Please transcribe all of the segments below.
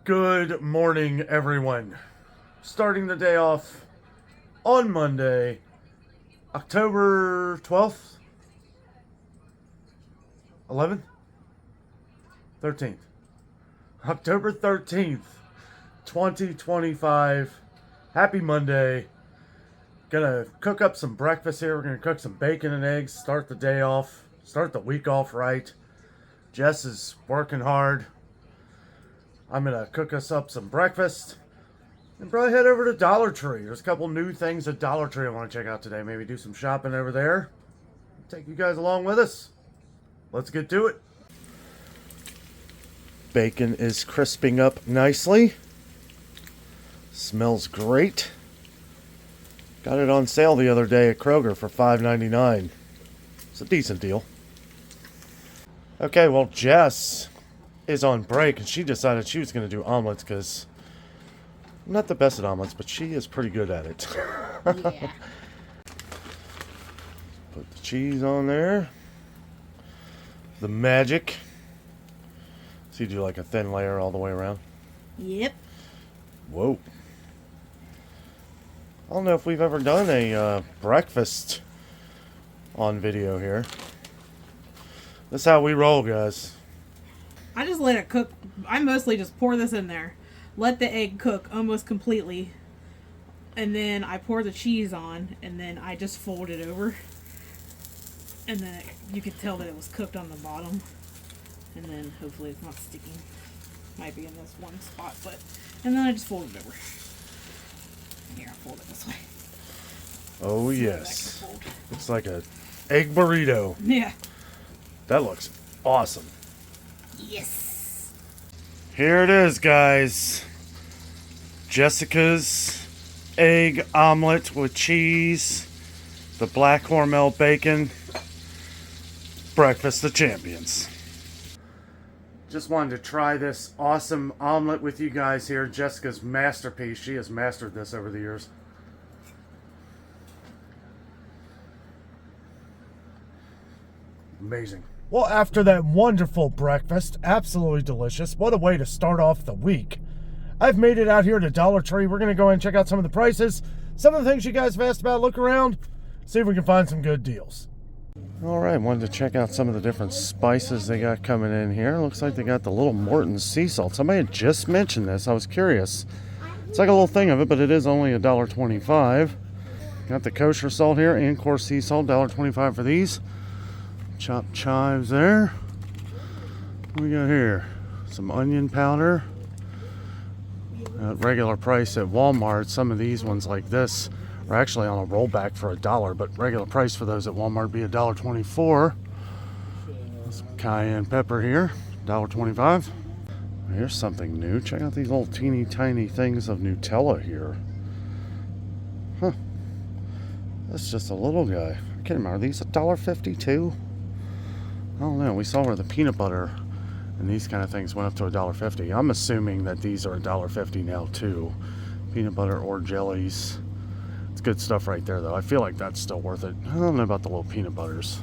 Good morning, everyone. Starting the day off on Monday, October 12th, 11th, 13th. October 13th, 2025. Happy Monday. Gonna cook up some breakfast here. We're gonna cook some bacon and eggs, start the day off, start the week off right. Jess is working hard. I'm gonna cook us up some breakfast and probably head over to Dollar Tree. There's a couple new things at Dollar Tree I want to check out today. Maybe do some shopping over there. Take you guys along with us. Let's get to it. Bacon is crisping up nicely. Smells great. Got it on sale the other day at Kroger for $5.99. It's a decent deal. Okay, well, Jess is on break, and she decided she was going to do omelets because I'm not the best at omelets, but she is pretty good at it. Yeah. Put the cheese on there. The magic. So you do like a thin layer all the way around? Yep. Whoa. I don't know if we've ever done a breakfast on video here. That's how we roll, guys. I just let it cook. I mostly just pour this in there. Let the egg cook almost completely. And then I pour the cheese on. And then I just fold it over. And then you can tell that it was cooked on the bottom. And then hopefully it's not sticking. Might be in this one spot. And then I just fold it over. Here, I'll fold it this way. Oh, yes. It's like a egg burrito. Yeah. That looks awesome. Yes. Here it is, guys. Jessica's egg omelet with cheese, the black Hormel bacon, breakfast of champions. Just wanted to try this awesome omelet with you guys here. Jessica's masterpiece. She has mastered this over the years. Amazing. Well, after that wonderful breakfast, absolutely delicious. What a way to start off the week. I've made it out here to Dollar Tree. We're going to go and check out some of the prices, some of the things you guys have asked about, look around, see if we can find some good deals. All right, wanted to check out some of the different spices they got coming in here. Looks like they got the little Morton sea salt. Somebody had just mentioned this. I was curious. It's like a little thing of it, but it is only $1.25. Got the kosher salt here and coarse sea salt, $1.25 for these. Chopped chives there. What we got here? Some onion powder. At regular price at Walmart. Some of these ones like this are actually on a rollback for $1, but regular price for those at Walmart would be $1.24. Some cayenne pepper here, $1.25. Here's something new. Check out these little teeny tiny things of Nutella here. Huh. That's just a little guy. I can't remember. Are these $1.50 too? I don't know. We saw where the peanut butter and these kind of things went up to $1.50. I'm assuming that these are $1.50 now too. Peanut butter or jellies. It's good stuff right there though. I feel like that's still worth it. I don't know about the little peanut butters.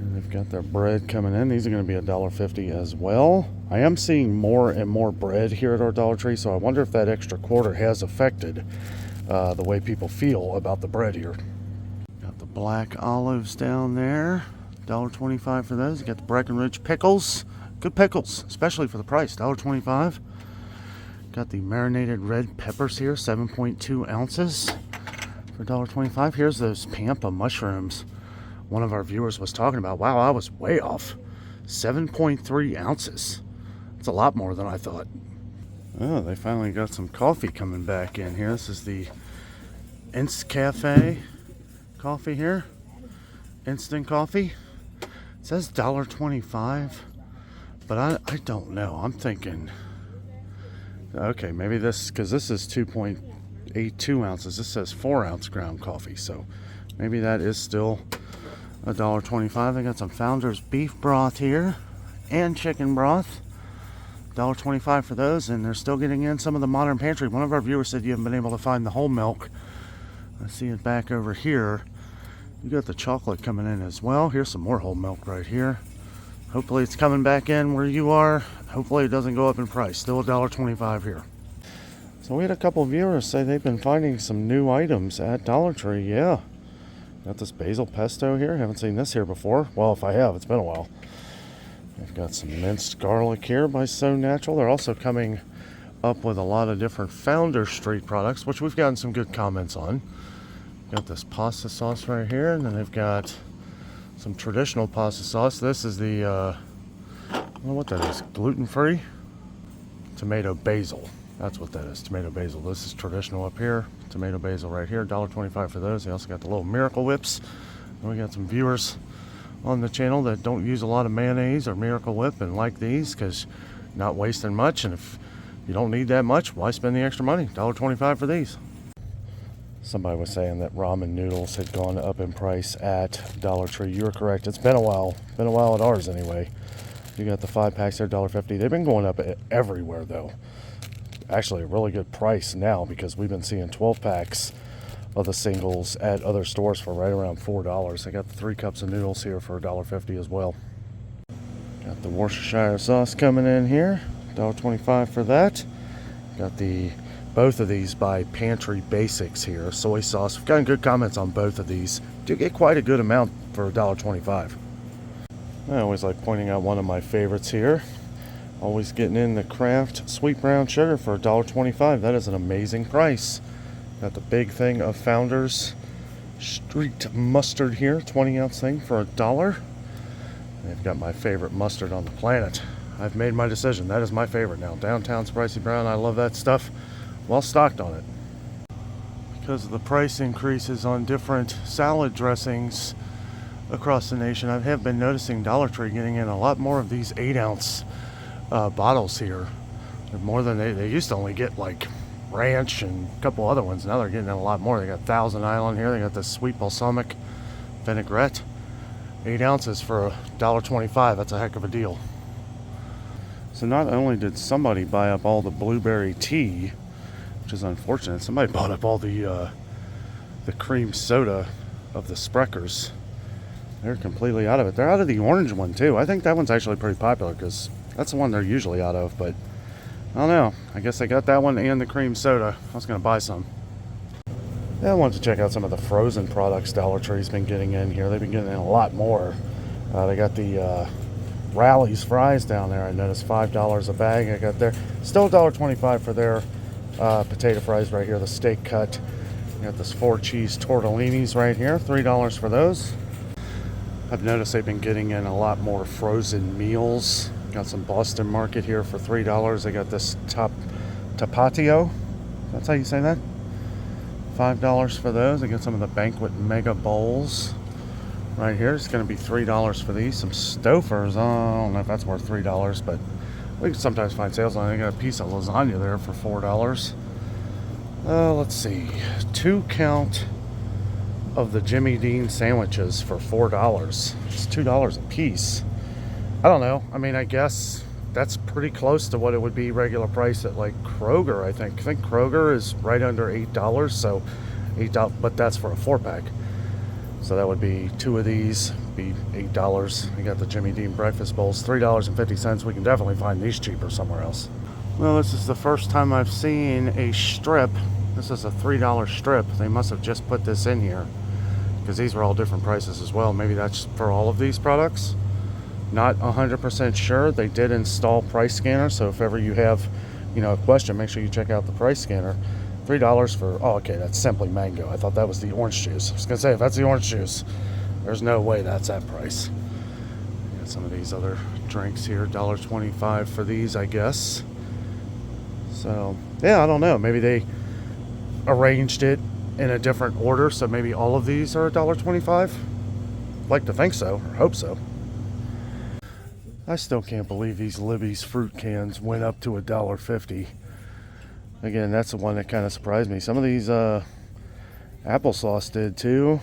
And they've got their bread coming in. These are going to be $1.50 as well. I am seeing more and more bread here at our Dollar Tree, so I wonder if that extra quarter has affected the way people feel about the bread here. Got the black olives down there. $1.25 for those. You got the Breckenridge pickles. Good pickles, especially for the price. $1.25. Got the marinated red peppers here, 7.2 ounces for $1.25. Here's those Pampa mushrooms one of our viewers was talking about. Wow, I was way off. 7.3 ounces. That's a lot more than I thought. Oh, they finally got some coffee coming back in here. This is the Cafe coffee here. Instant coffee. It says $1.25, but I don't know. I'm thinking, okay, maybe this, because this is 2.82 ounces. This says 4 ounce ground coffee, so maybe that is still $1.25. They got some Founder's beef broth here and chicken broth. $1.25 for those, and they're still getting in some of the Modern Pantry. One of our viewers said you haven't been able to find the whole milk. I see it back over here. You got the chocolate coming in as well. Here's some more whole milk right here. Hopefully it's coming back in where you are. Hopefully it doesn't go up in price. Still $1.25 here. So we had a couple of viewers say they've been finding some new items at Dollar Tree. Yeah. Got this basil pesto here. Haven't seen this here before. Well, if I have, it's been a while. They've got some minced garlic here by So Natural. They're also coming up with a lot of different Founder Street products, which we've gotten some good comments on. Got this pasta sauce right here, and then they've got some traditional pasta sauce. This is the, I don't know what that is, gluten-free tomato basil. That's what that is, tomato basil. This is traditional up here. Tomato basil right here, $1.25 for those. They also got the little Miracle Whips. And we got some viewers on the channel that don't use a lot of mayonnaise or Miracle Whip and like these because you're not wasting much. And if you don't need that much, why spend the extra money? $1.25 for these. Somebody was saying that ramen noodles had gone up in price at Dollar Tree. You were correct. It's been a while. Been a while at ours anyway. You got the 5-packs there, $1.50. They've been going up everywhere though. Actually a really good price now because we've been seeing 12-packs of the singles at other stores for right around $4. I got the 3 cups of noodles here for $1.50 as well. Got the Worcestershire sauce coming in here, $1.25 for that. Got both of these by Pantry Basics here, soy sauce. We've gotten good comments on both of these. Do get quite a good amount for $1.25. I always like pointing out one of my favorites here. Always getting in the Kraft sweet brown sugar for $1.25. That is an amazing price. Got the big thing of Founders Street mustard here, 20-ounce thing for $1. They've got my favorite mustard on the planet. I've made my decision. That is my favorite now. Downtown Spicy Brown. I love that stuff. Well stocked on it. Because of the price increases on different salad dressings across the nation, I have been noticing Dollar Tree getting in a lot more of these 8-ounce bottles here. They're more than they used to only get like ranch and a couple other ones. Now they're getting in a lot more. They got Thousand Island here. They got this sweet balsamic vinaigrette. 8 ounces for $1.25. That's a heck of a deal. So not only did somebody buy up all the blueberry tea, which is unfortunate, somebody bought up all the cream soda of the Spreckers. They're completely out of it. They're out of the orange one too. I think that one's actually pretty popular because that's the one they're usually out of, but I don't know. I guess they got that one and the cream soda. I was going to buy some. Yeah, I wanted to check out some of the frozen products Dollar Tree's been getting in here. They've been getting in a lot more. They got the Rally's fries down there. I noticed $5 a bag. I got there. Still $1.25 for their potato fries right here, the steak cut. You got this 4-cheese tortellinis right here, $3 for those. I've noticed they've been getting in a lot more frozen meals. Got some Boston Market here for $3. They got this tapatio. That's how you say that? $5 for those. I got some of the Banquet Mega Bowls right here. It's going to be $3 for these. Some Stouffer's. I don't know if that's worth $3, but we can sometimes find sales on it. They got a piece of lasagna there for $4. Let's see. 2-count of the Jimmy Dean sandwiches for $4. It's $2 a piece. I don't know. I mean, I guess that's pretty close to what it would be regular price at like Kroger, I think. I think Kroger is right under $8, so $8, but that's for a 4-pack. So that would be 2 of these, be $8. You got the Jimmy Dean breakfast bowls, $3.50. We can definitely find these cheaper somewhere else. Well, this is the first time I've seen a strip. This is a $3 strip. They must have just put this in here because these were all different prices as well. Maybe that's for all of these products. Not 100% sure. They did install price scanner, so if ever you have, a question, make sure you check out the price scanner. $3 for, oh, okay, that's Simply Mango. I thought that was the orange juice. I was gonna say, if that's the orange juice, there's no way that's that price. Got some of these other drinks here, $1.25 for these, I guess. So, yeah, I don't know. Maybe they arranged it in a different order, so maybe all of these are $1.25. Like to think so, or hope so. I still can't believe these Libby's fruit cans went up to $1.50. Again, that's the one that kind of surprised me. Some of these applesauce did too.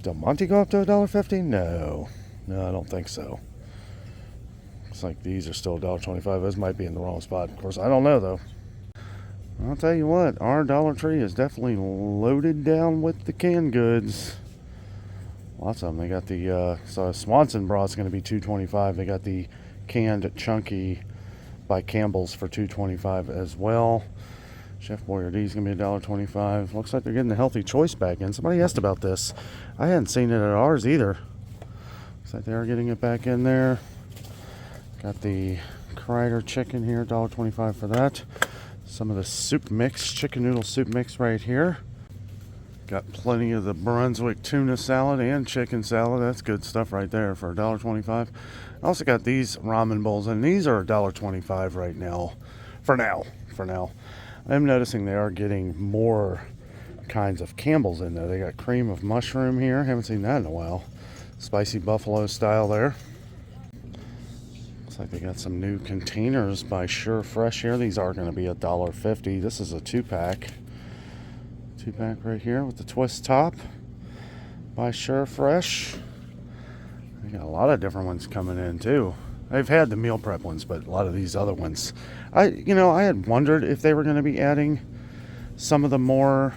Del Monte go up to $1.50? No, I don't think so. Looks like these are still $1.25. Those might be in the wrong spot. Of course, I don't know though. I'll tell you what, our Dollar Tree is definitely loaded down with the canned goods. Lots of them. They got the so Swanson broth's going to be $2.25. They got the canned chunky by Campbell's for $2.25 as well. Chef Boyardee is going to be $1.25. Looks like they're getting the healthy choice back in. Somebody asked about this. I hadn't seen it at ours either. Looks like they are getting it back in there. Got the Kreider chicken here, $1.25 for that. Some of the soup mix, chicken noodle soup mix right here. Got plenty of the Brunswick tuna salad and chicken salad. That's good stuff right there for $1.25. I also got these ramen bowls, and these are $1.25 right now. For now. I'm noticing they are getting more kinds of Campbell's in there. They got cream of mushroom here. Haven't seen that in a while. Spicy buffalo style there. Looks like they got some new containers by Sure Fresh here. These are going to be $1.50. This is a 2-pack. 2-pack right here with the twist top by Sure Fresh. They got a lot of different ones coming in too. I've had the meal prep ones, but a lot of these other ones, I had wondered if they were going to be adding some of the more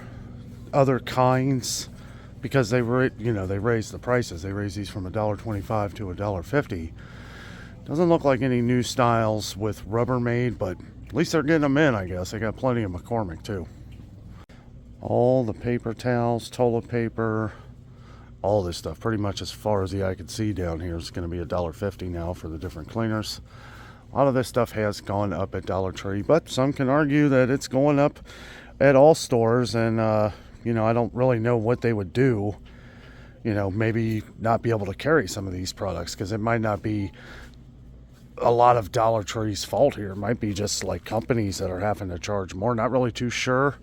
other kinds, because they raised the prices. They raised these from $1.25 to $1.50. Doesn't look like any new styles with Rubbermaid, but at least they're getting them in, I guess. They got plenty of McCormick too. All the paper towels, toilet paper, all this stuff, pretty much as far as the eye could see down here, is going to be $1.50 now for the different cleaners. A lot of this stuff has gone up at Dollar Tree, but some can argue that it's going up at all stores, and I don't really know what they would do. Maybe not be able to carry some of these products, because it might not be a lot of Dollar Tree's fault here. It might be just like companies that are having to charge more. Not really too sure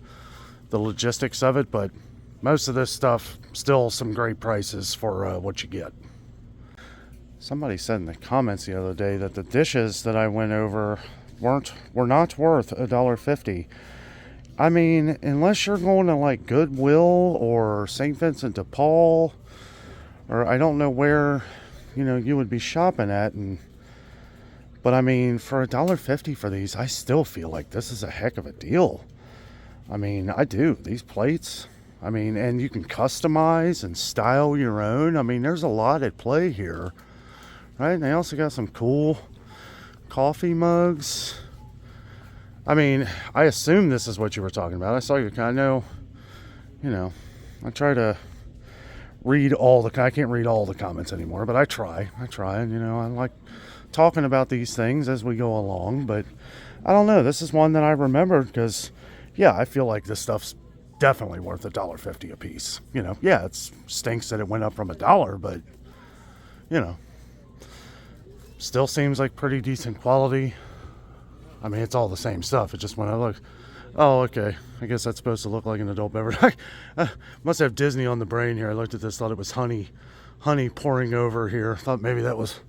the logistics of it, but most of this stuff, still some great prices for what you get. Somebody said in the comments the other day that the dishes that I went over were not worth $1.50. I mean, unless you're going to like Goodwill or St. Vincent de Paul, or I don't know where you would be shopping at, but I mean, for $1.50 for these, I still feel like this is a heck of a deal. I mean, I do. These plates, and you can customize and style your own. I mean, there's a lot at play here, right? And they also got some cool coffee mugs. I assume this is what you were talking about. I saw you kind of I try to read I can't read all the comments anymore, but I try, and I like talking about these things as we go along. But I don't know, this is one that I remembered, because I feel like this stuff's definitely worth $1.50 a piece. It stinks that it went up from $1, but still seems like pretty decent quality. It's all the same stuff. It just, when I look, oh, okay, I guess that's supposed to look like an adult beverage. I must have Disney on the brain here. I looked at this, thought it was honey pouring over here. Thought maybe that was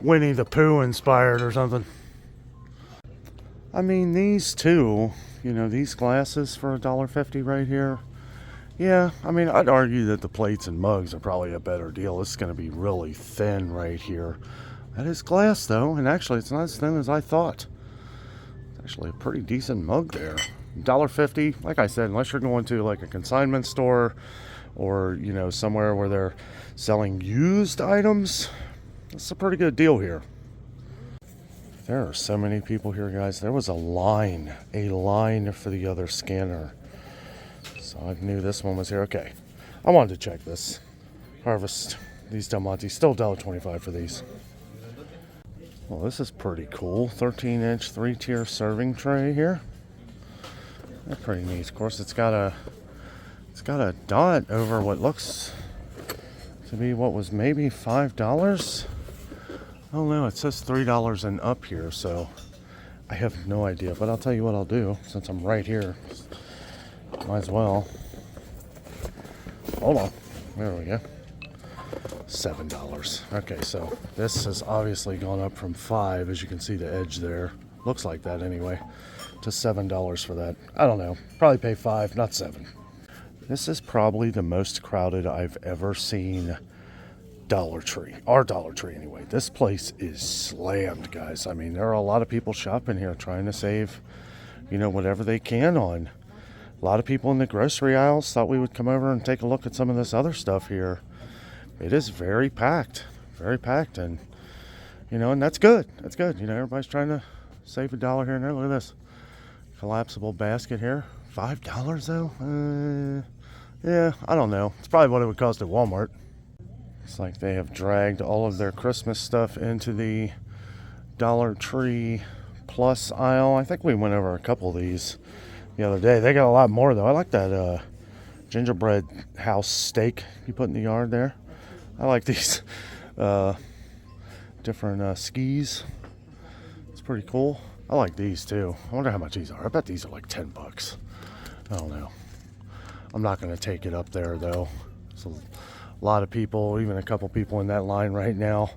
Winnie the Pooh inspired or something. These two, these glasses for $1.50 right here. Yeah, I'd argue that the plates and mugs are probably a better deal. This is going to be really thin right here. That is glass though, and actually it's not as thin as I thought. It's actually a pretty decent mug there. $1.50, like I said, unless you're going to like a consignment store or, somewhere where they're selling used items, that's a pretty good deal here. There are so many people here, guys. There was a line for the other scanner. So I knew this one was here. Okay, I wanted to check this. Harvest, these Del Monte, still $1.25 for these. Well, this is pretty cool. 13-inch 3-tier serving tray here. That's pretty neat. Of course, it's got a dot over what looks to be what was maybe $5. Oh no, it says $3 and up here, so I have no idea. But I'll tell you what I'll do, since I'm right here. Might as well. Hold on. There we go. $7. Okay, so this has obviously gone up from $5, as you can see the edge there. Looks like that anyway. To $7 for that. I don't know. Probably pay $5, not $7. This is probably the most crowded I've ever seen Dollar Tree. Our Dollar Tree anyway. This place is slammed, guys. There are a lot of people shopping here trying to save, whatever they can on. A lot of people in the grocery aisles thought we would come over and take a look at some of this other stuff here. it is very packed, and and that's good. That's good. Everybody's trying to save $1 here and there. Look at this collapsible basket here, $5 though. Yeah, I don't know. It's probably what it would cost at Walmart. It's like they have dragged all of their Christmas stuff into the Dollar Tree Plus aisle. I think we went over a couple of these the other day. They got a lot more though. I like that gingerbread house steak you put in the yard there. I like these different skis. It's pretty cool. I like these too. I wonder how much these are. I bet these are like $10. I don't know. I'm not going to take it up there though. It's a lot of people, even a couple people in that line right now.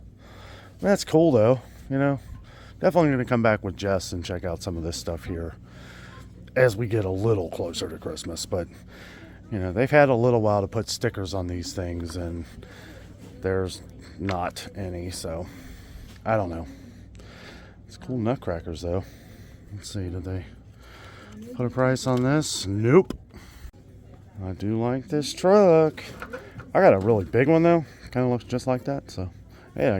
That's cool though. Definitely going to come back with Jess and check out some of this stuff here as we get a little closer to Christmas. But they've had a little while to put stickers on these things, and there's not any, so I don't know. It's cool nutcrackers though. Let's see, did they put a price on this? Nope. I do like this truck. I got a really big one though. Kind of looks just like that, so yeah,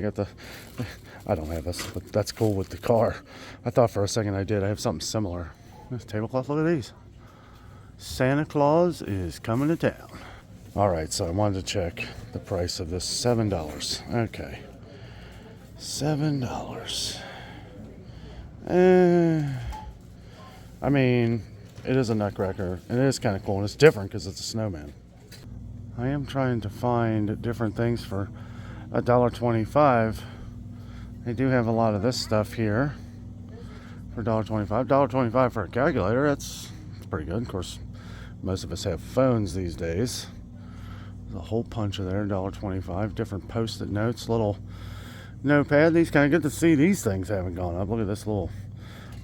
I don't have this, but that's cool with the car. I thought for a second I did. I have something similar. This tablecloth, look at these. Santa Claus is coming to town. All right, so I wanted to check the price of this. $7. Okay. $7. I mean, it is a nutcracker, and it is kind of cool, and it's different because it's a snowman. I am trying to find different things for $1.25. They do have a lot of this stuff here for $1.25. $1.25 for a calculator, that's pretty good. Of course, most of us have phones these days. There's a whole punch of there, $1.25. Different post-it notes, little notepad. These kind of good to see these things haven't gone up. Look at this little,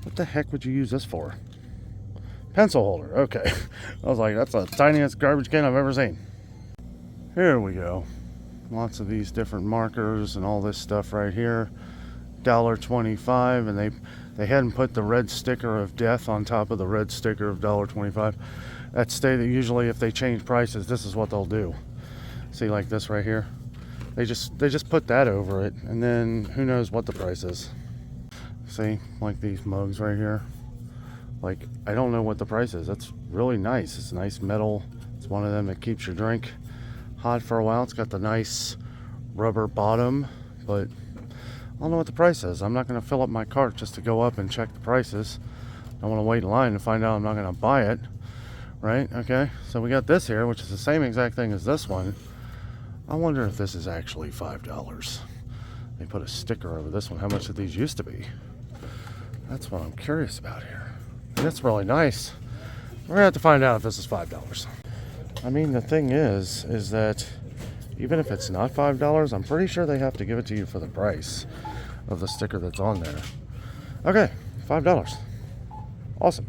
what the heck would you use this for? Pencil holder, okay. I was like, that's the tiniest garbage can I've ever seen. Here we go. Lots of these different markers and all this stuff right here. $1.25, and they hadn't put the red sticker of death on top of the red sticker of $1.25. That's stated usually if they change prices, this is what they'll do. See, like this right here. They just put that over it, and then who knows what the price is. See, like these mugs right here. Like, I don't know what the price is. That's really nice. It's nice metal. It's one of them that keeps your drink hot for a while. It's got the nice rubber bottom, but I don't know what the price is. I'm not going to fill up my cart just to go up and check the prices. I want to wait in line and find out I'm not going to buy it. Right? Okay. So we got this here, which is the same exact thing as this one. I wonder if this is actually $5. They put a sticker over this one. How much did these used to be? That's what I'm curious about here. That's really nice. We're going to have to find out if this is $5. I mean, the thing is that even if it's not $5, I'm pretty sure they have to give it to you for the price of the sticker that's on there. Okay, $5. Awesome.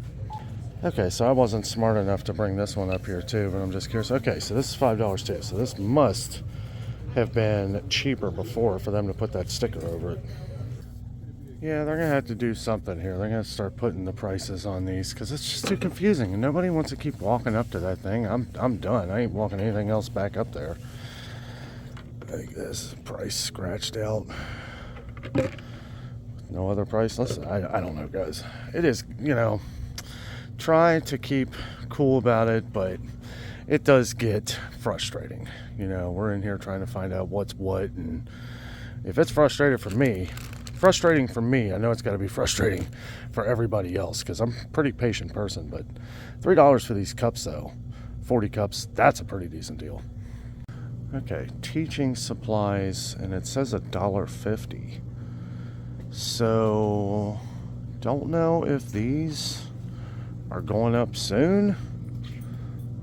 Okay, so I wasn't smart enough to bring this one up here too, but I'm just curious. Okay, so this is $5 too. So this must have been cheaper before for them to put that sticker over it. Yeah, they're going to have to do something here. They're going to start putting the prices on these because it's just too confusing and nobody wants to keep walking up to that thing. I'm done. I ain't walking anything else back up there. I think this price scratched out. No other price. Listen, I don't know, guys. It is, try to keep cool about it, but it does get frustrating. We're in here trying to find out what's what, and if it's frustrating for me, I know it's got to be frustrating for everybody else because I'm a pretty patient person. But $3 for these cups though, 40 cups, that's a pretty decent deal. Okay, teaching supplies, and it says $1.50. So don't know if these are going up soon.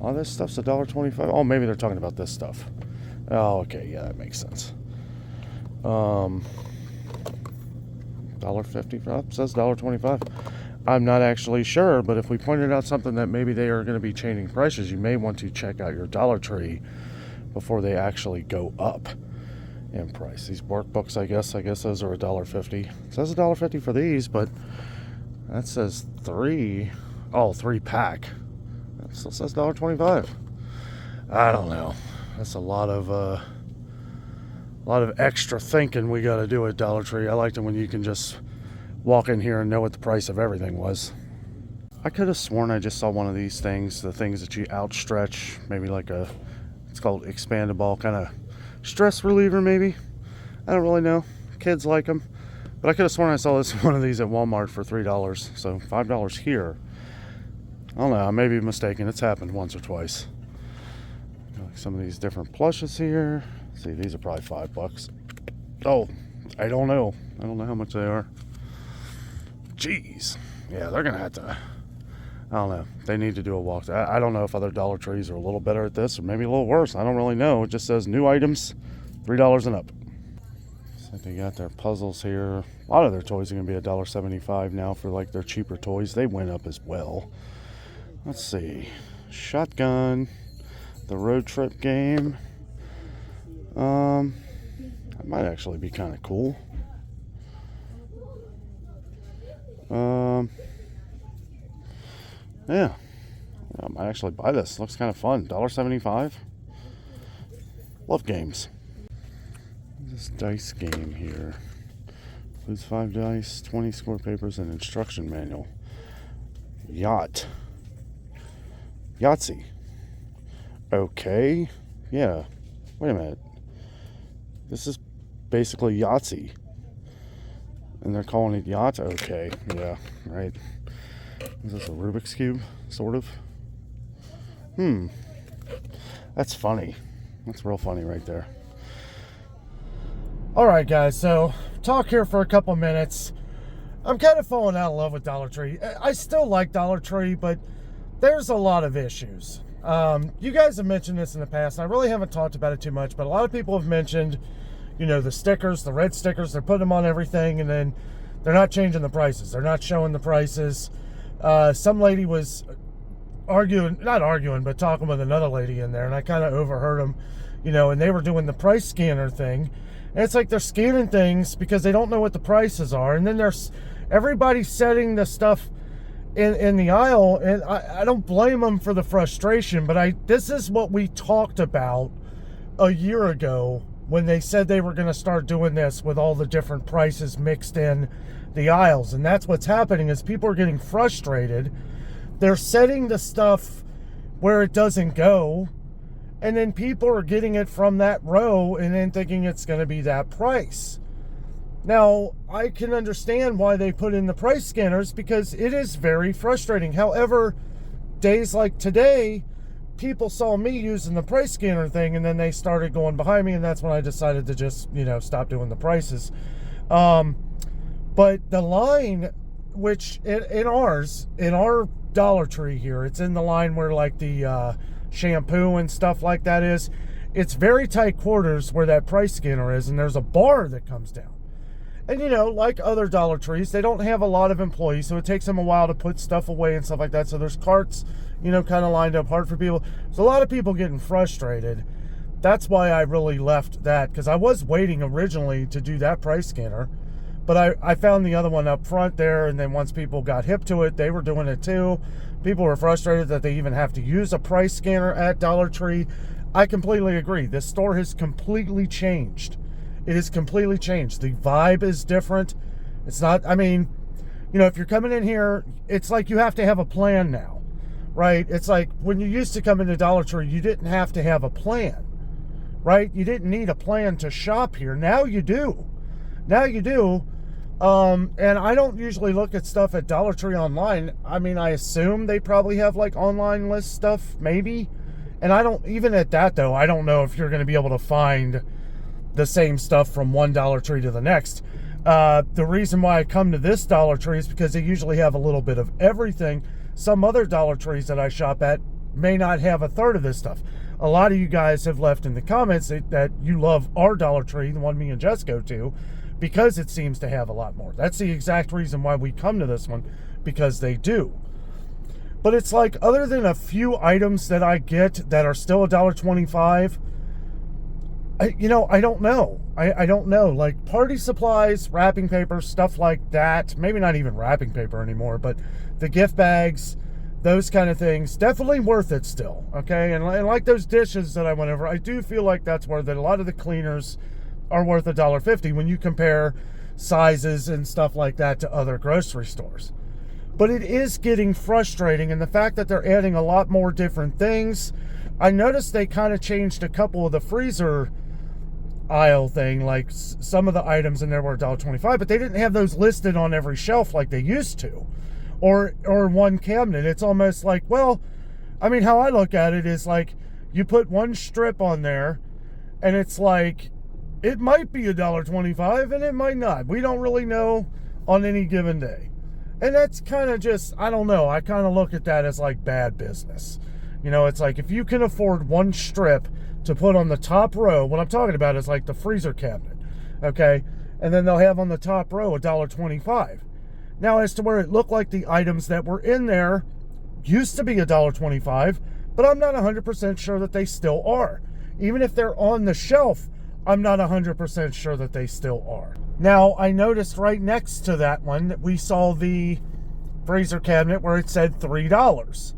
All this stuff's $1.25. Oh, maybe they're talking about this stuff. Oh, okay, yeah, that makes sense. $1.50 up, says $1.25. I'm not actually sure, but if we pointed out something that maybe they are going to be changing prices, you may want to check out your Dollar Tree before they actually go up in price. These workbooks, I guess those are $1.50. It says $1.50 for these, but that says 3 pack. That still says $1.25. I don't know. That's a lot of A lot of extra thinking we got to do at Dollar Tree. I liked it when you can just walk in here and know what the price of everything was. I could have sworn I just saw one of these things, the things that you outstretch, maybe like it's called expandable, kind of stress reliever maybe. I don't really know. Kids like them. But I could have sworn I saw one of these at Walmart for $3, so $5 here. I don't know, I may be mistaken. It's happened once or twice. Like some of these different plushes here. See, these are probably $5. Oh, I don't know. I don't know how much they are. Jeez. Yeah, they're gonna have to, I don't know. They need to do a walk. I don't know if other Dollar Trees are a little better at this or maybe a little worse. I don't really know. It just says new items, $3 and up. So they got their puzzles here. A lot of their toys are gonna be $1.75 now for like their cheaper toys. They went up as well. Let's see. Shotgun. The road trip game. That might actually be kind of cool. Yeah, I might actually buy this. Looks kind of fun. $1.75. Love games. This dice game here includes 5 dice, 20 score papers, and instruction manual. Yahtzee. Okay. Yeah. Wait a minute. This is basically Yahtzee. And they're calling it yacht? Okay. Yeah. Right. Is this a Rubik's Cube? Sort of. That's funny. That's real funny right there. Alright guys, so talk here for a couple minutes. I'm kind of falling out of love with Dollar Tree. I still like Dollar Tree, but there's a lot of issues. You guys have mentioned this in the past, and I really haven't talked about it too much, but a lot of people have mentioned, you know, the stickers, the red stickers, they're putting them on everything, and then they're not changing the prices. They're not showing the prices. Some lady was not arguing, but talking with another lady in there, and I kind of overheard them, you know, and they were doing the price scanner thing. And it's like they're scanning things because they don't know what the prices are, and then everybody's setting the stuff in the aisle, and I don't blame them for the frustration, but this is what we talked about a year ago when they said they were going to start doing this with all the different prices mixed in the aisles. And that's what's happening is people are getting frustrated. They're setting the stuff where it doesn't go, and then people are getting it from that row and then thinking it's going to be that price. Now, I can understand why they put in the price scanners because it is very frustrating. However, days like today, people saw me using the price scanner thing, and then they started going behind me, and that's when I decided to just, you know, stop doing the prices. But the line, which in our Dollar Tree here, it's in the line where like the shampoo and stuff like that is. It's very tight quarters where that price scanner is, and there's a bar that comes down. And, you know, like other Dollar Trees, they don't have a lot of employees, so it takes them a while to put stuff away and stuff like that. So there's carts, you know, kind of lined up hard for people. There's a lot of people getting frustrated. That's why I really left that, because I was waiting originally to do that price scanner. But I found the other one up front there, and then once people got hip to it, they were doing it too. People were frustrated that they even have to use a price scanner at Dollar Tree. I completely agree. This store has completely changed. It has completely changed. The vibe is different. It's not, I mean, you know, if you're coming in here, it's like you have to have a plan now, right? It's like when you used to come into Dollar Tree, you didn't have to have a plan, right? You didn't need a plan to shop here. Now you do. Now you do. And I don't usually look at stuff at Dollar Tree online. I mean, I assume they probably have like online list stuff, maybe. And I don't, even at that though, I don't know if you're going to be able to find the same stuff from one Dollar Tree to the next. The reason why I come to this Dollar Tree is because they usually have a little bit of everything. Some other Dollar Trees that I shop at may not have a third of this stuff. A lot of you guys have left in the comments that you love our Dollar Tree, the one me and Jess go to, because it seems to have a lot more. That's the exact reason why we come to this one, because they do. But it's like, other than a few items that I get that are still $1.25, I don't know. I don't know. Like party supplies, wrapping paper, stuff like that. Maybe not even wrapping paper anymore, but the gift bags, those kind of things, definitely worth it still. Okay, and like those dishes that I went over, I do feel like that's worth it. A lot of the cleaners, are worth $1.50 when you compare sizes and stuff like that to other grocery stores. But it is getting frustrating, and the fact that they're adding a lot more different things. I noticed they kind of changed a couple of the freezer aisle thing, like some of the items in there were $1.25, but they didn't have those listed on every shelf like they used to, or one cabinet. It's almost like, well, I mean, how I look at it is like you put one strip on there, and it's like it might be $1.25 and it might not. We don't really know on any given day, and that's kind of just, I don't know. I kind of look at that as like bad business. You know, it's like if you can afford one strip to put on the top row, what I'm talking about is like the freezer cabinet, okay? And then they'll have on the top row $1.25. Now, as to where it looked like the items that were in there used to be $1.25, but I'm not 100% sure that they still are. Even if they're on the shelf, I'm not 100% sure that they still are. Now, I noticed right next to that one that we saw the freezer cabinet where it said $3.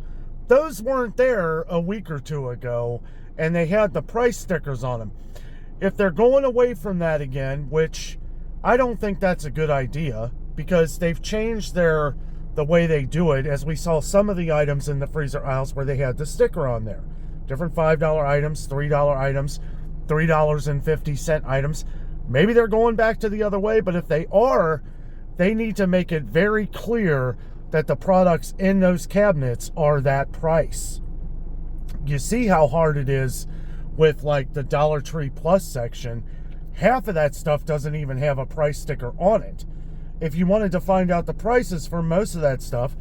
Those weren't there a week or two ago, and they had the price stickers on them. If they're going away from that again, which I don't think that's a good idea, because they've changed the way they do it, as we saw some of the items in the freezer aisles where they had the sticker on there. Different $5 items, $3 items, $3.50 items. Maybe they're going back to the other way, but if they are, they need to make it very clear that the products in those cabinets are that price. You see how hard it is with like the Dollar Tree Plus section. Half of that stuff doesn't even have a price sticker on it. If you wanted to find out the prices for most of that stuff,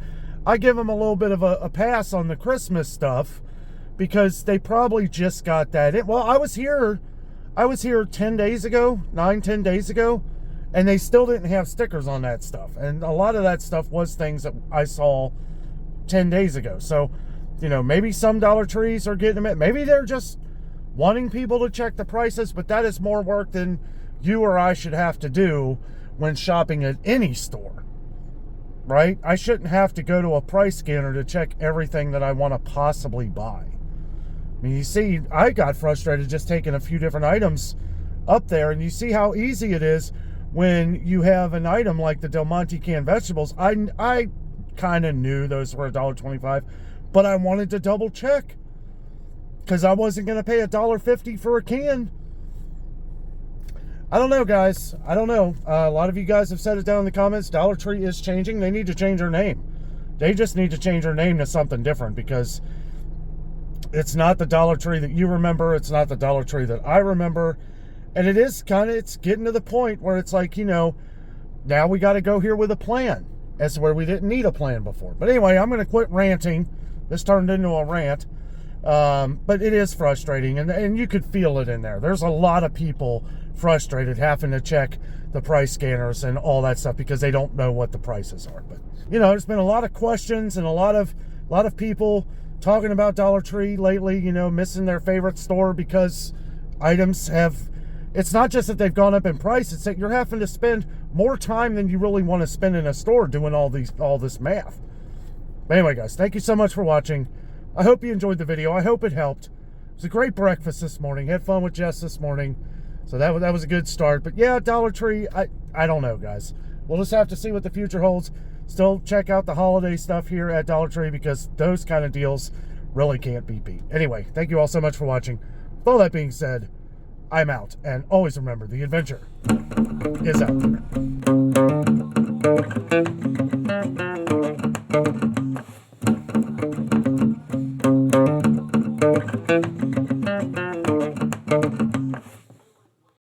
I give them a little bit of a pass on the Christmas stuff, because they probably just got that in. Well, I was here 10 days ago, 10 days ago, and they still didn't have stickers on that stuff. And a lot of that stuff was things that I saw 10 days ago. So, you know, maybe some Dollar Trees are getting them. Maybe they're just wanting people to check the prices, but that is more work than you or I should have to do when shopping at any store, right? I shouldn't have to go to a price scanner to check everything that I want to possibly buy. I mean, you see, I got frustrated just taking a few different items up there, and you see how easy it is when you have an item like the Del Monte canned vegetables. I kind of knew those were $1.25, but I wanted to double check because I wasn't going to pay $1.50 for a can. I don't know, guys. I don't know. A lot of you guys have said it down in the comments. Dollar Tree is changing. They need to change their name. They just need to change their name to something different, because it's not the Dollar Tree that you remember. It's not the Dollar Tree that I remember. And it is it's getting to the point where it's like, you know, now we got to go here with a plan, as to where we didn't need a plan before. But anyway, I'm going to quit ranting. This turned into a rant. But it is frustrating, and you could feel it in there. There's a lot of people frustrated having to check the price scanners and all that stuff because they don't know what the prices are. But, you know, there's been a lot of questions and a lot of people talking about Dollar Tree lately, you know, missing their favorite store because items have, it's not just that they've gone up in price, it's that you're having to spend more time than you really want to spend in a store doing all this math. But anyway, guys, thank you so much for watching. I hope you enjoyed the video. I hope it helped. It was a great breakfast this morning. Had fun with Jess this morning. So that was a good start. But yeah, Dollar Tree, I don't know, guys. We'll just have to see what the future holds. Still check out the holiday stuff here at Dollar Tree, because those kind of deals really can't be beat. Anyway, thank you all so much for watching. With all that being said, I'm out. And always remember, the adventure is out.